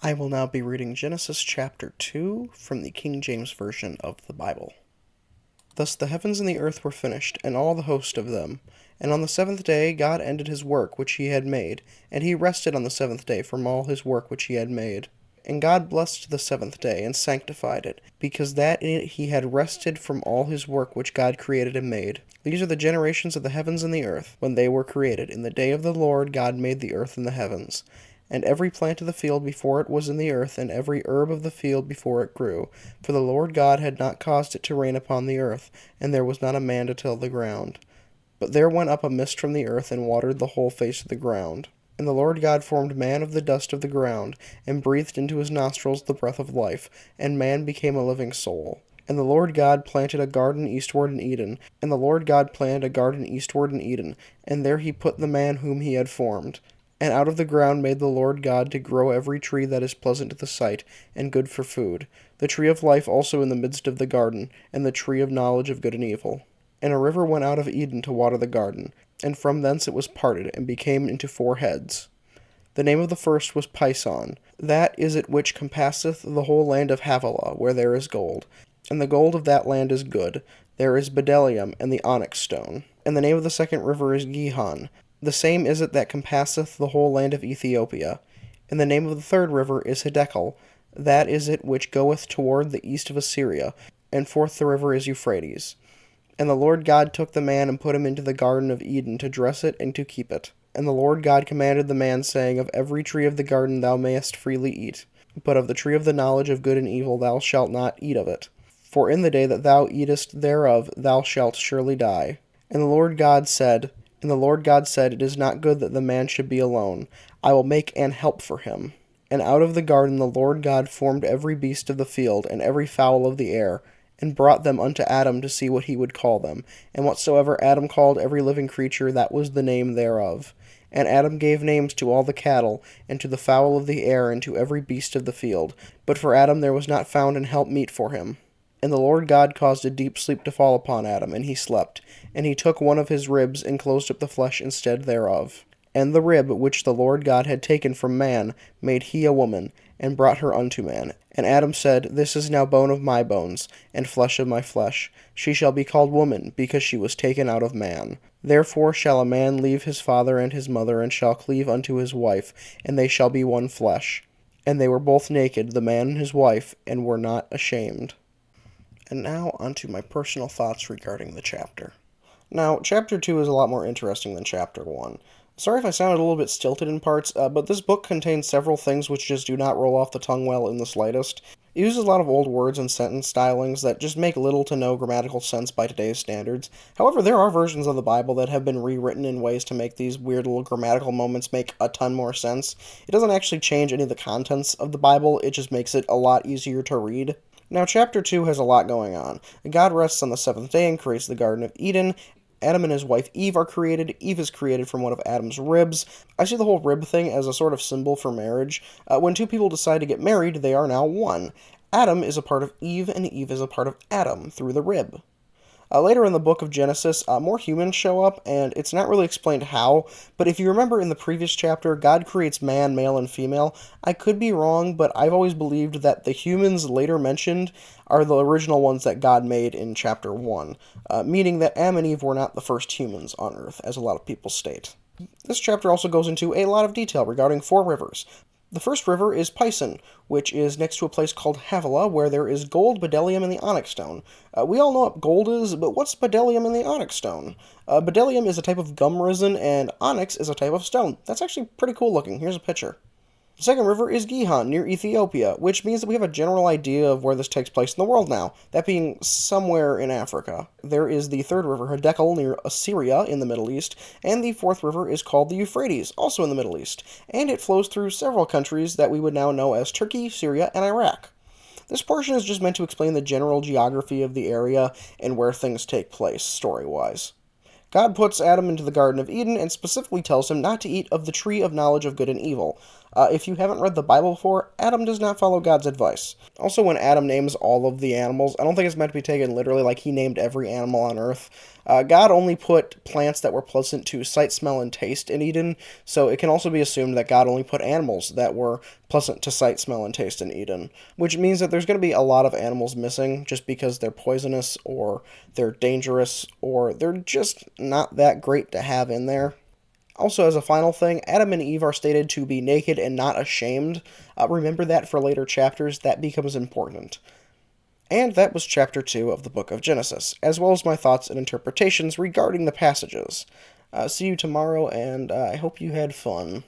I will now be reading Genesis chapter 2 from the King James Version of the Bible. Thus the heavens and the earth were finished, and all the host of them. And on the seventh day God ended his work which he had made, and he rested on the seventh day from all his work which he had made. And God blessed the seventh day, and sanctified it, because that in it he had rested from all his work which God created and made. These are the generations of the heavens and the earth, when they were created. In the day of the Lord God made the earth and the heavens. And every plant of the field before it was in the earth, and every herb of the field before it grew. For the Lord God had not caused it to rain upon the earth, and there was not a man to till the ground. But there went up a mist from the earth, and watered the whole face of the ground. And the Lord God formed man of the dust of the ground, and breathed into his nostrils the breath of life, and man became a living soul. And the Lord God planted a garden eastward in Eden, and the Lord God planted a garden eastward in Eden, and there he put the man whom he had formed. And out of the ground made the Lord God to grow every tree that is pleasant to the sight, and good for food, the tree of life also in the midst of the garden, and the tree of knowledge of good and evil. And a river went out of Eden to water the garden, and from thence it was parted, and became into 4 heads. The name of the first was Pison. That is it which compasseth the whole land of Havilah, where there is gold. And the gold of that land is good. There is bdellium and the onyx stone. And the name of the second river is Gihon. The same is it that compasseth the whole land of Ethiopia. And the name of the third river is Hiddekel. That is it which goeth toward the east of Assyria. And fourth the river is Euphrates. And the Lord God took the man and put him into the garden of Eden to dress it and to keep it. And the Lord God commanded the man, saying, Of every tree of the garden thou mayest freely eat, but of the tree of the knowledge of good and evil thou shalt not eat of it. For in the day that thou eatest thereof thou shalt surely die. And the Lord God said, It is not good that the man should be alone. I will make an help for him. And out of the garden the Lord God formed every beast of the field, and every fowl of the air, and brought them unto Adam to see what he would call them. And whatsoever Adam called every living creature, that was the name thereof. And Adam gave names to all the cattle, and to the fowl of the air, and to every beast of the field. But for Adam there was not found an help meet for him. And the Lord God caused a deep sleep to fall upon Adam, and he slept. And he took one of his ribs, and closed up the flesh instead thereof. And the rib which the Lord God had taken from man made he a woman, and brought her unto man. And Adam said, This is now bone of my bones, and flesh of my flesh. She shall be called woman, because she was taken out of man. Therefore shall a man leave his father and his mother, and shall cleave unto his wife, and they shall be one flesh. And they were both naked, the man and his wife, and were not ashamed. And now onto my personal thoughts regarding the chapter. Now, chapter 2 is a lot more interesting than chapter 1. Sorry if I sounded a little bit stilted in parts, but this book contains several things which just do not roll off the tongue well in the slightest. It uses a lot of old words and sentence stylings that just make little to no grammatical sense by today's standards. However, there are versions of the Bible that have been rewritten in ways to make these weird little grammatical moments make a ton more sense. It doesn't actually change any of the contents of the Bible, it just makes it a lot easier to read. Now, chapter 2 has a lot going on. God rests on the seventh day and creates the Garden of Eden. Adam and his wife Eve are created. Eve is created from one of Adam's ribs. I see the whole rib thing as a sort of symbol for marriage. When two people decide to get married, they are now one. Adam is a part of Eve, and Eve is a part of Adam through the rib. Later in the book of Genesis, more humans show up, and it's not really explained how, but if you remember in the previous chapter, God creates man, male, and female. I could be wrong, but I've always believed that the humans later mentioned are the original ones that God made in chapter 1, meaning that Adam and Eve were not the first humans on Earth, as a lot of people state. This chapter also goes into a lot of detail regarding 4 rivers. The first river is Pison, which is next to a place called Havilah, where there is gold, bdellium, and the onyx stone. We all know what gold is, but what's bdellium and the onyx stone? Bdellium is a type of gum resin, and onyx is a type of stone. That's actually pretty cool looking. Here's a picture. The second river is Gihon, near Ethiopia, which means that we have a general idea of where this takes place in the world now, that being somewhere in Africa. There is the third river, Hiddekel, near Assyria in the Middle East, and the fourth river is called the Euphrates, also in the Middle East, and it flows through several countries that we would now know as Turkey, Syria, and Iraq. This portion is just meant to explain the general geography of the area and where things take place, story-wise. God puts Adam into the Garden of Eden and specifically tells him not to eat of the tree of knowledge of good and evil. If you haven't read the Bible before, Adam does not follow God's advice. Also, when Adam names all of the animals, I don't think it's meant to be taken literally like he named every animal on earth. God only put plants that were pleasant to sight, smell, and taste in Eden, so it can also be assumed that God only put animals that were pleasant to sight, smell, and taste in Eden, which means that there's going to be a lot of animals missing just because they're poisonous, or they're dangerous, or they're just not that great to have in there. Also, as a final thing, Adam and Eve are stated to be naked and not ashamed. Remember that for later chapters, that becomes important. And that was chapter 2 of the book of Genesis, as well as my thoughts and interpretations regarding the passages. See you tomorrow, and I hope you had fun.